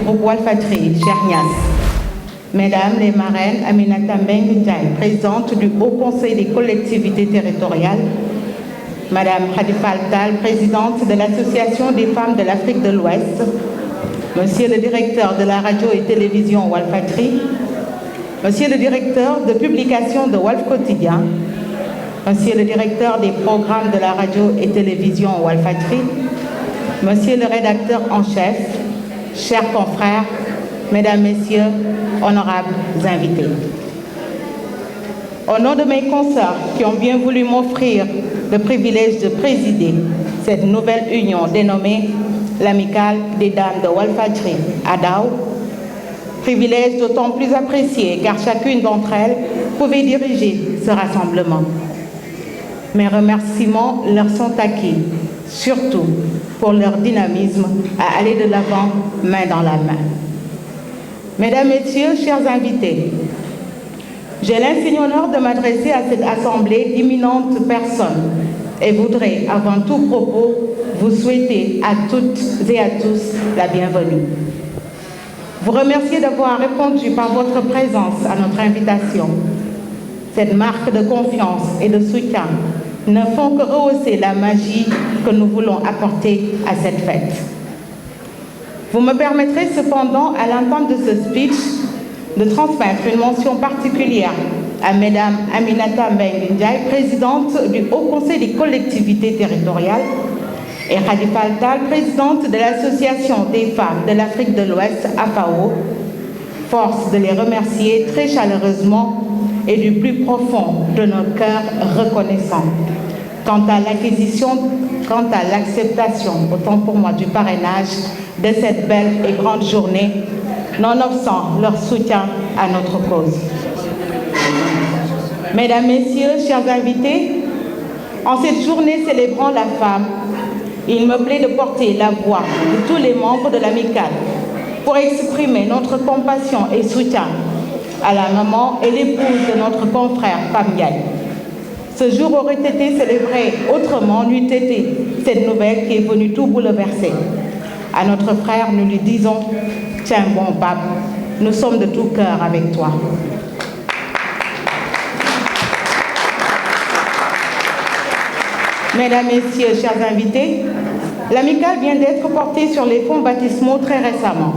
groupe Walfatri, Chernias. Mesdames les marraines, Aminata Mbengue Ndiaye, présidente du Haut Conseil des collectivités territoriales. Madame Khalifa Tal, présidente de l'Association des femmes de l'Afrique de l'Ouest. Monsieur le directeur de la radio et télévision Walfatri. Monsieur le directeur de publication de Walf Quotidien. Monsieur le directeur des programmes de la radio et télévision Walfatri. Monsieur le rédacteur en chef, chers confrères, mesdames, messieurs, honorables invités. Au nom de mes consoeurs qui ont bien voulu m'offrir le privilège de présider cette nouvelle union dénommée l'Amicale des Dames de Walfatri à Dao, privilège d'autant plus apprécié car chacune d'entre elles pouvait diriger ce rassemblement. Mes remerciements leur sont acquis, surtout pour leur dynamisme à aller de l'avant main dans la main. Mesdames, Messieurs, chers invités, j'ai l'insigne honneur de m'adresser à cette assemblée d'imminentes personnes et voudrais, avant tout propos, vous souhaiter à toutes et à tous la bienvenue. Vous remercier d'avoir répondu par votre présence à notre invitation. Cette marque de confiance et de soutien ne font que rehausser la magie que nous voulons apporter à cette fête. Vous me permettrez cependant, à l'entente de ce speech, de transmettre une mention particulière à Mesdames Aminata Mbengue Ndiaye, présidente du Haut Conseil des collectivités territoriales, et Khalifa Tal, présidente de l'Association des femmes de l'Afrique de l'Ouest, AFAO, force de les remercier très chaleureusement et du plus profond de nos cœurs reconnaissants quant à l'acceptation, autant pour moi, du parrainage de cette belle et grande journée, nonobstant leur soutien à notre cause. Mesdames, Messieurs, chers invités, en cette journée célébrant la femme, il me plaît de porter la voix de tous les membres de l'Amicale pour exprimer notre compassion et soutien à la maman et l'épouse de notre confrère Pam Ndiaye. Ce jour aurait été célébré autrement n'eût été cette nouvelle qui est venue tout bouleverser. À notre frère, nous lui disons « Tiens bon pape, nous sommes de tout cœur avec toi ». Mesdames, Messieurs, chers invités, l'Amicale vient d'être portée sur les fonds baptismaux très récemment.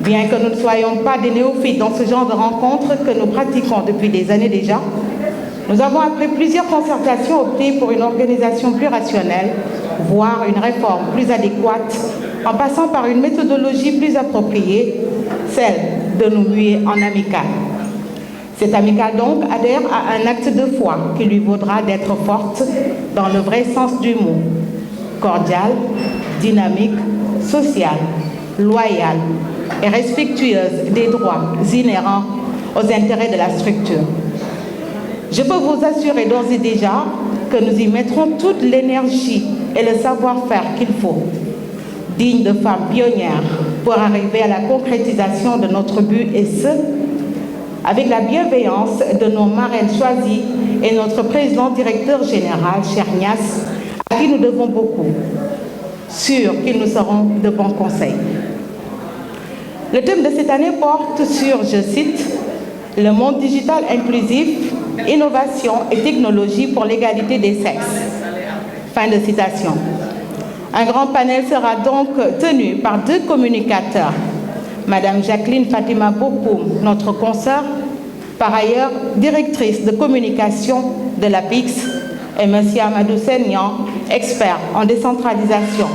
Bien que nous ne soyons pas des néophytes dans ce genre de rencontres que nous pratiquons depuis des années déjà, nous avons, après plusieurs concertations, opté pour une organisation plus rationnelle, voire une réforme plus adéquate, en passant par une méthodologie plus appropriée, celle de nous muer en amicale. Cette amicale donc adhère à un acte de foi qui lui vaudra d'être forte dans le vrai sens du mot, cordiale, dynamique, sociale, loyale et respectueuse des droits inhérents aux intérêts de la structure. Je peux vous assurer d'ores et déjà que nous y mettrons toute l'énergie et le savoir-faire qu'il faut, dignes de femmes pionnières, pour arriver à la concrétisation de notre but, et ce, avec la bienveillance de nos marraines choisies et notre président directeur général, Chernias, à qui nous devons beaucoup, sûr qu'ils nous seront de bons conseils. Le thème de cette année porte sur, je cite, « Le monde digital inclusif, innovation et technologie pour l'égalité des sexes ». Fin de citation. Un grand panel sera donc tenu par deux communicateurs, Madame Jacqueline Fatima Bokoum, notre consoeur, par ailleurs directrice de communication de l'APIX, et Monsieur Amadou Sennian, expert en décentralisation,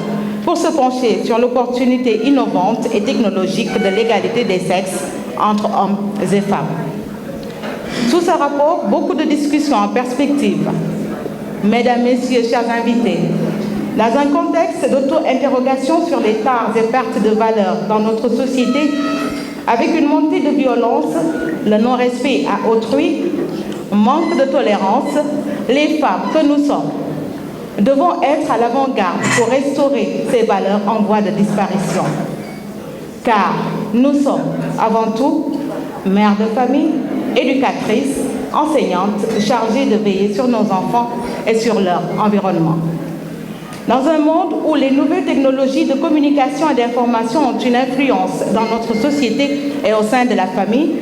pour se pencher sur l'opportunité innovante et technologique de l'égalité des sexes entre hommes et femmes. Sous ce rapport, beaucoup de discussions en perspective. Mesdames, Messieurs, chers invités, dans un contexte d'auto-interrogation sur les tares et pertes de valeur dans notre société, avec une montée de violence, le non-respect à autrui, manque de tolérance, les femmes que nous sommes devons être à l'avant-garde pour restaurer ces valeurs en voie de disparition. Car nous sommes avant tout mères de famille, éducatrices, enseignantes chargées de veiller sur nos enfants et sur leur environnement. Dans un monde où les nouvelles technologies de communication et d'information ont une influence dans notre société et au sein de la famille,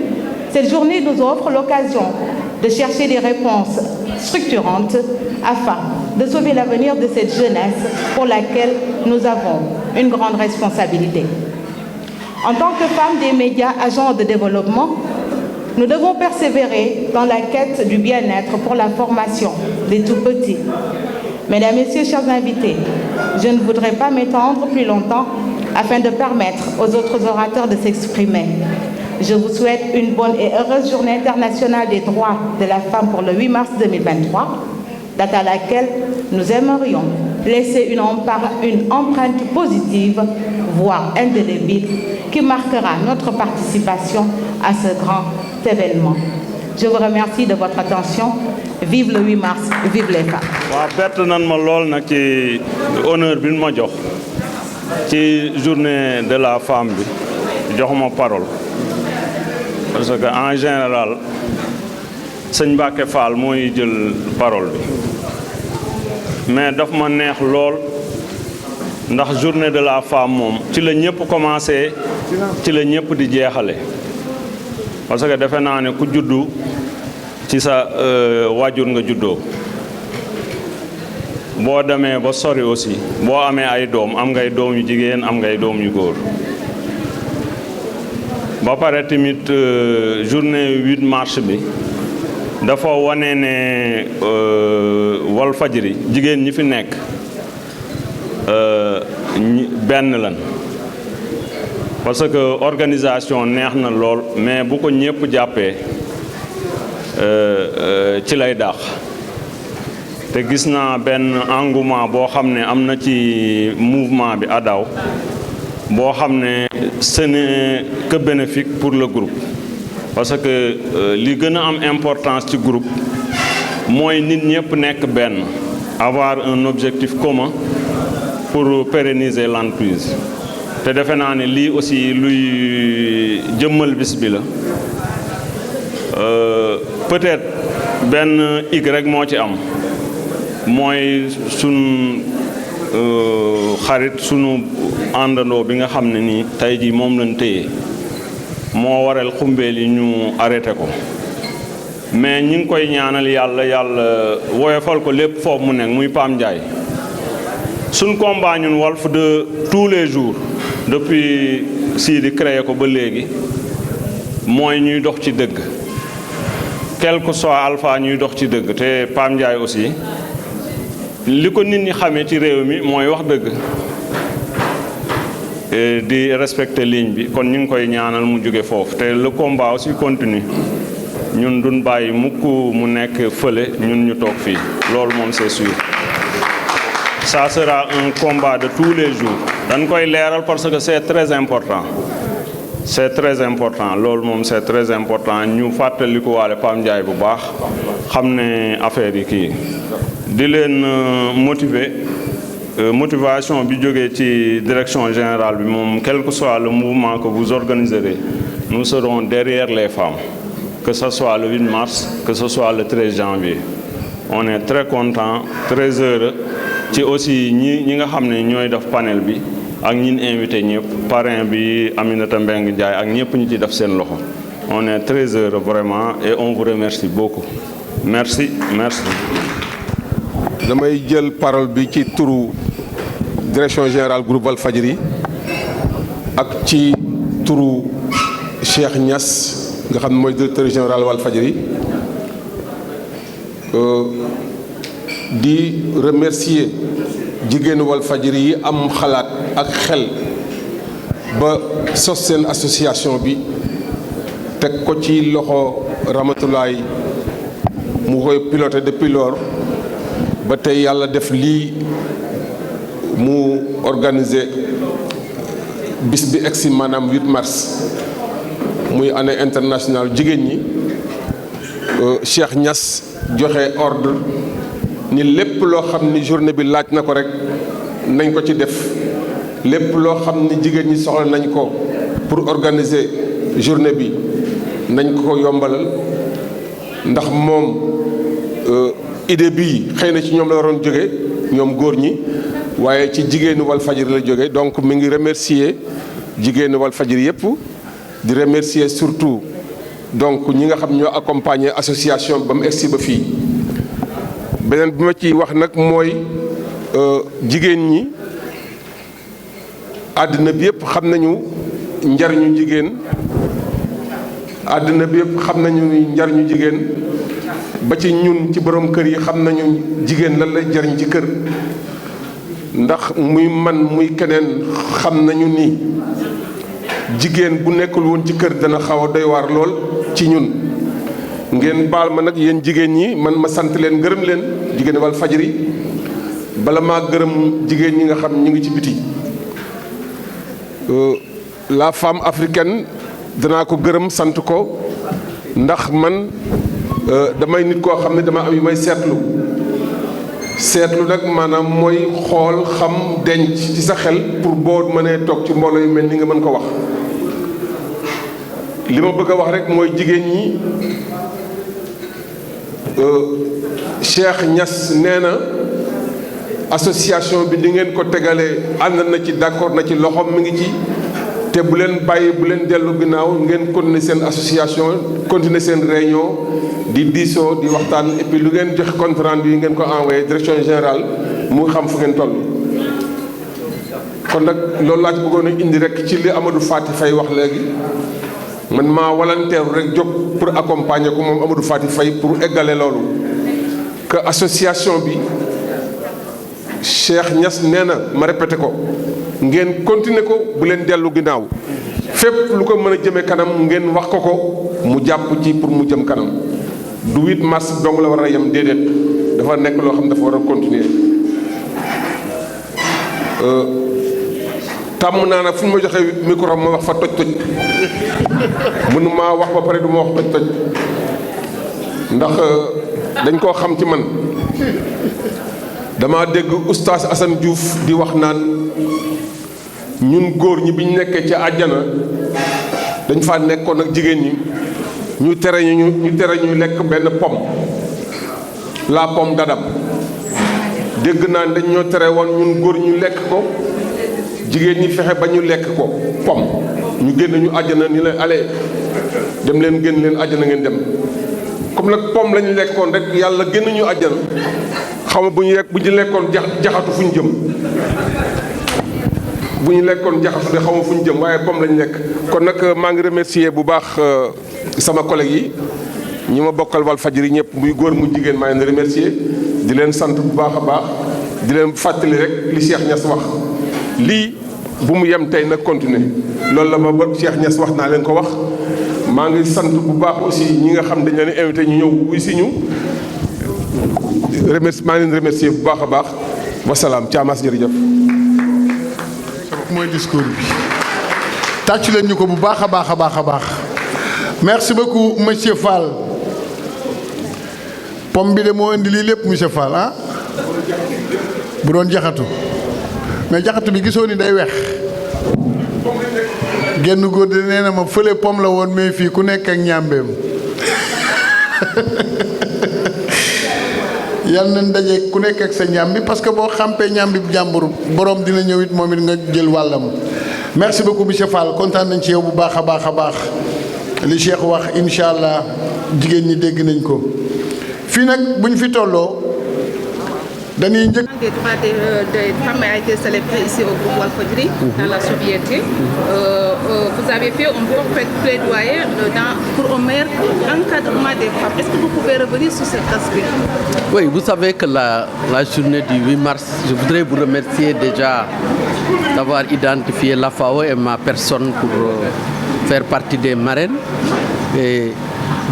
cette journée nous offre l'occasion de chercher des réponses structurantes afin de sauver l'avenir de cette jeunesse pour laquelle nous avons une grande responsabilité. En tant que femmes des médias agents de développement, nous devons persévérer dans la quête du bien-être pour la formation des tout-petits. Mesdames, Messieurs, chers invités, je ne voudrais pas m'étendre plus longtemps afin de permettre aux autres orateurs de s'exprimer. Je vous souhaite une bonne et heureuse journée internationale des droits de la femme pour le 8 mars 2023, date à laquelle nous aimerions laisser une empreinte positive, voire indélébile, qui marquera notre participation à ce grand événement. Je vous remercie de votre attention. Vive le 8 mars, vive les femmes. waaw bett nan ma lool nag ci honneur bi ma jox ci journée de la femme bi joxuma parole parce que en général sëñ Mbacke Fall mooy jël parole bi mais daf ma neex lool ndax journée de la femme moom ci la ñëpp commencé ci la ñëpp di jeexale parce que defe naa ne ku juddu ci sa waajur nga juddoo boo demee ba sori aussi boo amee ay doom am ngay doom yu jigéen am ngay doom yu góor ba pare tamit journée 8 mars bi dafa wane ne Walfadjri jigéen ñi fi nekk benn lan parce que organisation neex na lool mais bu ko ñëpp jàppee ci lay daax te gis naa benn engouement boo xam ne am na ci mouvement bi ADAW boo xam ne ce n'est que bénéfique pour le groupe parce que li gën a am importance ci groupe mooy nit ñëpp nekk benn avoir un objectif commun pour pérenniser l'entreprise te defe naa ne lii aussi luy jëmmal bis bi la peut-être benn ig rek moo ci am mooy sun xarit sunu àndandoo bi nga xam ne nii tey jii moom lañ téye moo waral xumbeel yi ñu arrêté ko mais ñi ngi koy ñaanal yàlla woyofal ko lépp foofu mu nekk muy Pam Ndiaye suñ combat ñun Walf de tous les jours depuis Sidi créé ko ba léegi mooy ñuy dox ci dëgg quel que soit alpha ñuy dox ci dëgg te Pam Ndiaye aussi li ko nit ñi xamee ci réew mi mooy wax dëgg di respecter ligne bi kon ñu ngi koy ñaanal mu jóge foofu te le combat aussi continue ñun duñ bàyyi mukk mu nekk fële ñun ñu toog fii loolu moom c'est sûr ça sera un combat de tous les jours dañ koy leeral parce que c'est très important loolu moom c'est très important ñu fàttali ko waale Pam Ndiaye bu baax xam ne affaire yi kii di leen motiver motivation bi jógee ci direction générale bi moom quel que soit le mouvement que vous organiserez nous serons derrière les femmes que ce soit le 8 mars que ce soit le 13 janvier on est très content très heureux ci aussi ñi nga xam ne ñooy def panel bi ak ñin invité ñëpp parrain bi Aminata Mbengue Ndiaye ak ñëpp ñu ci def seen loxo on est très heureux vraiment et on vous remercie beaucoup merci. damay jël parole bi ci turu direction générale groupe Walfadjri ak ci turu Cheikh Niass nga xam ne mooy directeur général Walfadjri di remercier jigéenu Walfadjri yi am xalaat ak xel ba sos seen association bi teg ko ci loxo Ramatoulaye mu koy piloté depuis lors ba tey yàlla def lii mu organiser bis bi egsi maanaam 8 mars muy année internationale jigéen ñi Cheikh Niass joxe ordre ni lépp loo xam ni journée bi laaj na ko rek nañ ko ci def lépp loo xam ni jigéen ñi soxla nañ ko pour organiser journée bi nañ ko yombalal ndax moom idée bii xëy na ci ñoom la waroon jóge ñoom góor ñi waaye ci jigéenu Walfadjri la jóge donc mi ngi remercier jigéenu Walfadjri yëpp di remercier surtout donc ñi nga xam ñoo accompagner association ba mu egsi ba fii. beneen bi ma ciy wax nag mooy jigéen ñi àddina bi yëpp xam nañu njariñu jigéen àddina bi yëpp xam nañu njariñu jigéen ba ci ñun ci borom kër yi xam nañu jigéen lan lay jariñ ci kër ndax muy man muy keneen xam nañu ni jigéen bu nekkul woon ci kër dana xaw a doy waar lool ci ñun. ngeen baal ma nag yéen jigéen ñi man ma sant leen gërëm leen jigéen Walfadjri bala maa gërëm jigéen ñi nga xam ñu ngi ci biti. La femme africaine danaa ko gërëm sant ko ndax man damay nit koo xam ne dama am yu may seetlu nag maanaam mooy xool xam denc ci sa xel pour boo mënee toog ci mbooloo yu mel ni nga mën ko wax. li ma bëgg a wax rek mooy jigéen ñi Cheikh Niass nee na association bi di ngeen ko tegalee ànd na ci d'accord na ci loxoom mi ngi ci te bu leen bàyyi bu leen dellu ginnaaw ngeen continuer seen association continuer seen réunion di diisoo di waxtaan et puis lu ngeen joxe compte rendu yi ngeen ko envoyé direction générale mu xam fu ngeen toll. kon nag loolu laa ci bëggoon a indi rek ci li Amadou Fati Faye wax léegi man maa volontaire rek jóg pour accompagner ko moom Amadou Fati Faye pour eggale loolu que association bi Cheikh Niass nee na ma répété ko ngeen continuer ko bu leen dellu ginnaaw fépp lu ko mën a jëmee kanam ngeen wax ko mu jàpp ci pour mu jëm kanam du 8 mars dong la war a yem déedéet dafa nekk loo xam dafa war a continuer. tàmm naa nag fu ñu ma joxee micro ma wax fa toj-toj mënuma wax ba pare du ma wax toj-toj ndax dañ koo xam ci man. dama dégg oustaz Assane Diouf di wax naan ñun góor ñi bi ñu nekkee ca àjjana dañ fa nekkoon ak jigéen ñi ñu tere ñu lekk benn pomme la pomme d'Adam dégg naa dañ ñoo tere woon ñun góor ñu lekk ko jigéen ñi fexe ba ñu lekk ko pomme ñu génn ñu àjjana ni la allez dem leen génn leen àjjana ngeen dem comme nag pomme lañu lekkoon rek yàlla génn ñu àjjana xaw ma bu ñu lekkoon jaxatu fu ñu jëm bu ñu lekkoon jaxatu de xaw ma fu ñu jëm waaye pomme lañu lekk. kon nag maa ngi remercier bu baax sama collègue yi ñi ma bokkal Walfadjri ñëpp muy góor mu jigéen maa ngi leen remercier di leen sant bu baax a baax di leen fàttali rek li Cheikh Niass wax lii bu mu yem tey nag continuer loolu la ma ba Cheikh Niass wax naa leen ko wax maa ngi sant bu baax aussi ñi nga xam dañ leen invité ñu ñëw wuy si ñu. maa ngi leen remercier bu baax a baax wasalaam Thiamas jërëjëf. mooy discours bi tàccu leen ñu ko bu baax a baax a baax a baax merci beaucoup monsieur Fall pomme bi de moo indi lii lépp monsieur Fall ah bu doon jaxatu mais jaxatu bi gisoo ni day weex genn góor de nee na ma fële pomme la woon mais fii ku nekk ak ñàmbeem yal nañ daje ku nekk ak sa ñam bi parce que boo xampee ñam bi jàmbur borom dina ñëw it moom it nga jël wàllam. merci beaucoup monsieur Fall kontaan nañ ci yow bu baax a baax a baax li Cheikh wax incha allah jigéen ñi dégg nañ ko fii nag bu ñu fi tolloo dañuy njëkk. Les droits des femmes a été célébré ici au groupe Walfadjri dans la sobriété. Vous avez fait un bon plaidoyer pour un meilleur encadrement des femmes. Est-ce que vous pouvez revenir sur cet aspect? Oui, vous savez que la journée du 8 mars, je voudrais vous remercier déjà d'avoir identifié la FAO et ma personne pour faire partie des marraines. Et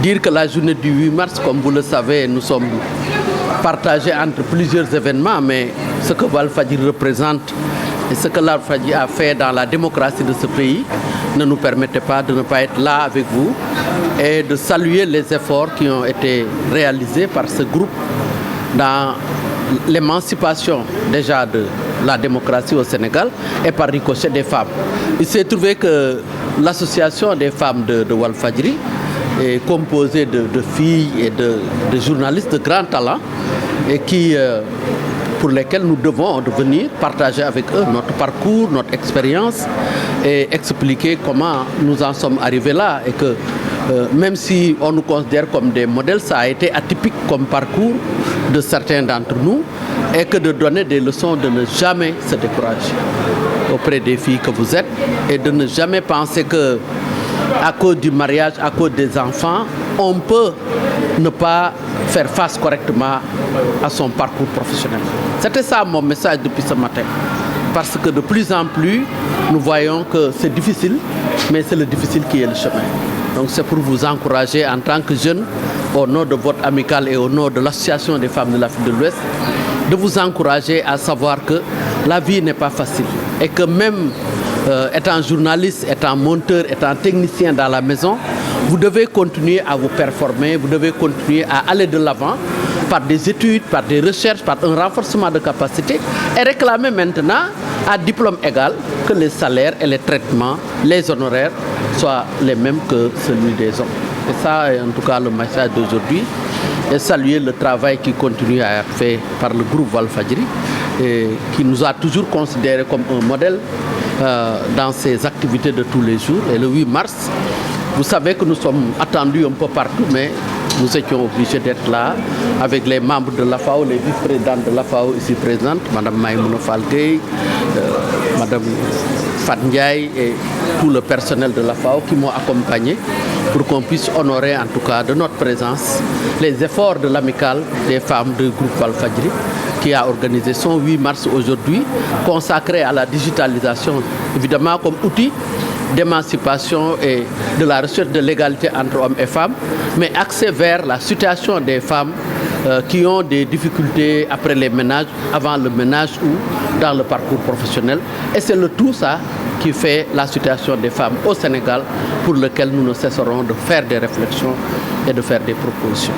dire que la journée du 8 mars, comme vous le savez, nous sommes partagés entre plusieurs événements, mais ce que Walfadjri représente et ce que Walfadjri a fait dans la démocratie de ce pays ne nous permettait pas de ne pas être là avec vous et de saluer les efforts qui ont été réalisés par ce groupe dans l'émancipation déjà de la démocratie au Sénégal et par ricochet des femmes. Il s'est trouvé que l'association des femmes de Walfadjri est composée de filles et de journalistes de grand talent et qui pour lesquels nous devons venir partager avec eux notre parcours, notre expérience et expliquer comment nous en sommes arrivés là et que même si on nous considère comme des modèles, ça a été atypique comme parcours de certains d'entre nous et que de donner des leçons de ne jamais se décourager auprès des filles que vous êtes et de ne jamais penser que à cause du mariage, à cause des enfants, on peut ne pas faire face correctement à son parcours professionnel. C'était ça mon message depuis ce matin. Parce que de plus en plus, nous voyons que c'est difficile, mais c'est le difficile qui est le chemin. Donc c'est pour vous encourager en tant que jeune, au nom de votre amicale et au nom de l'Association des femmes de l'Afrique de l'Ouest, de vous encourager à savoir que la vie n'est pas facile et que même étant journaliste, étant monteur, étant technicien dans la maison, vous devez continuer à vous performer, vous devez continuer à aller de l'avant par des études, par des recherches, par un renforcement de capacité et réclamer maintenant à diplôme égal que les salaires et les traitements, les honoraires soient les mêmes que celui des hommes. Et ça est en tout cas le message d'aujourd'hui. Et saluer le travail qui continue à être fait par le groupe Walfadjri et qui nous a toujours considérés comme un modèle dans ses activités de tous les jours. Et le 8 mars, vous savez que nous sommes attendus un peu partout, mais nous étions obligés d'être là avec les membres de la FAO, les vice-présidentes de la FAO ici présentes, Mme Maïmouna Falguey, Mme Fat Ndiaye et tout le personnel de la FAO qui m'ont accompagné pour qu'on puisse honorer en tout cas de notre présence les efforts de l'amicale des femmes du groupe Walfadjri qui a organisé son 8 mars aujourd'hui, consacré à la digitalisation, évidemment comme outil d'émancipation et de la recherche de l'égalité entre hommes et femmes, mais axé vers la situation des femmes qui ont des difficultés après les ménages, avant le ménage ou dans le parcours professionnel. Et c'est le tout ça qui fait la situation des femmes au Sénégal, pour lequel nous ne cesserons de faire des réflexions et de faire des propositions.